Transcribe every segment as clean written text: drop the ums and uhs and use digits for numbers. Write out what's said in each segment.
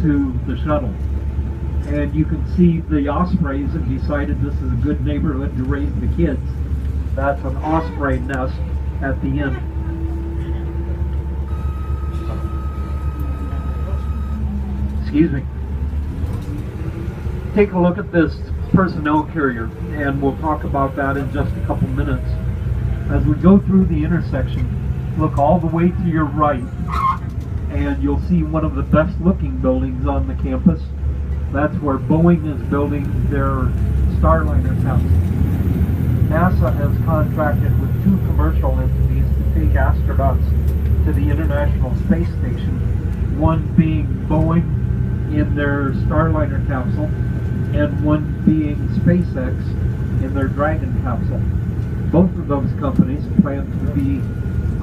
to the shuttle. And you can see the ospreys have decided this is a good neighborhood to raise the kids. That's an osprey nest at the end. Excuse me. Take a look at this personnel carrier, and we'll talk about that in just a couple minutes. As we go through the intersection, look all the way to your right, and you'll see one of the best looking buildings on the campus. That's where Boeing is building their Starliner capsule. NASA has contracted with 2 commercial entities to take astronauts to the International Space Station, one being Boeing in their Starliner capsule, and one being SpaceX in their Dragon capsule. Both of those companies plan to be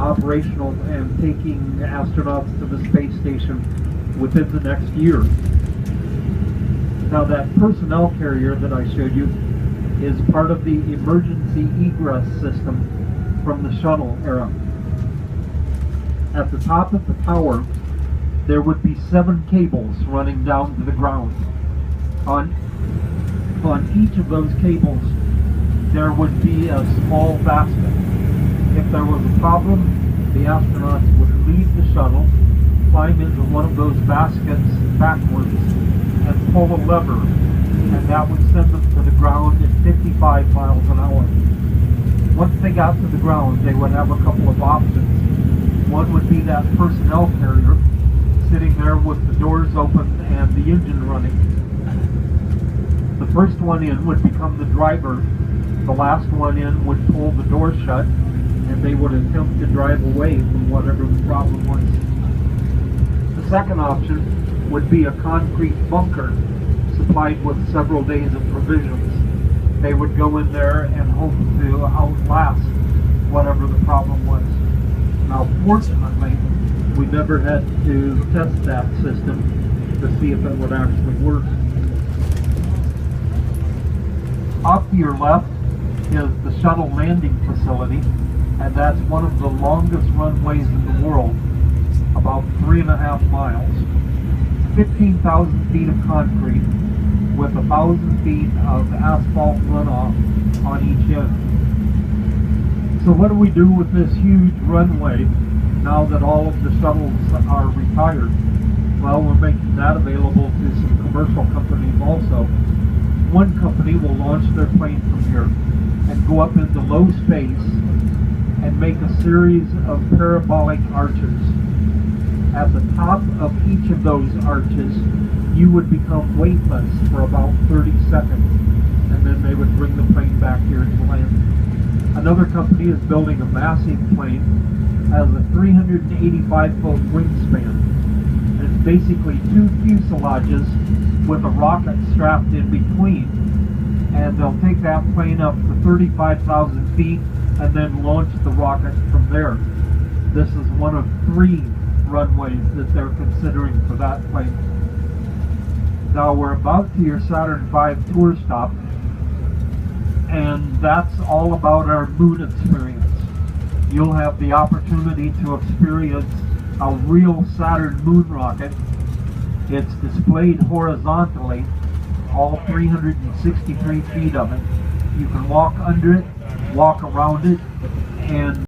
operational and taking astronauts to the space station within the next year. Now, that personnel carrier that I showed you is part of the emergency egress system from the shuttle era. At the top of the tower, there would be 7 cables running down to the ground. On each of those cables, there would be a small basket. If there was a problem, the astronauts would leave the shuttle, climb into one of those baskets backwards, and pull a lever, and that would send them to the ground at 55 miles an hour. Once they got to the ground, they would have a couple of options. One would be that personnel carrier sitting there with the doors open and the engine running. The first one in would become the driver. The last one in would pull the door shut, and they would attempt to drive away from whatever the problem was. The second option would be a concrete bunker supplied with several days of provisions. They would go in there and hope to outlast whatever the problem was. Now, fortunately, we never had to test that system to see if it would actually work. Off to your left is the shuttle landing facility, and that's one of the longest runways in the world, about 3.5 miles. 15,000 feet of concrete with 1,000 feet of asphalt runoff on each end. So what do we do with this huge runway now that all of the shuttles are retired? Well, we're making that available to some commercial companies also. One company will launch their plane from here and go up into low space and make a series of parabolic arches. At the top of each of those arches, you would become weightless for about 30 seconds, and then they would bring the plane back here to land. Another company is building a massive plane, has a 385-foot wingspan. It's basically 2 fuselages with a rocket strapped in between, and they'll take that plane up to 35,000 feet and then launch the rocket from there. This is one of 3 runways that they're considering for that plane. Now we're about to your Saturn V tour stop, and that's all about our moon experience. You'll have the opportunity to experience a real Saturn moon rocket. It's displayed horizontally, all 363 feet of it. You can walk under it, walk around it, and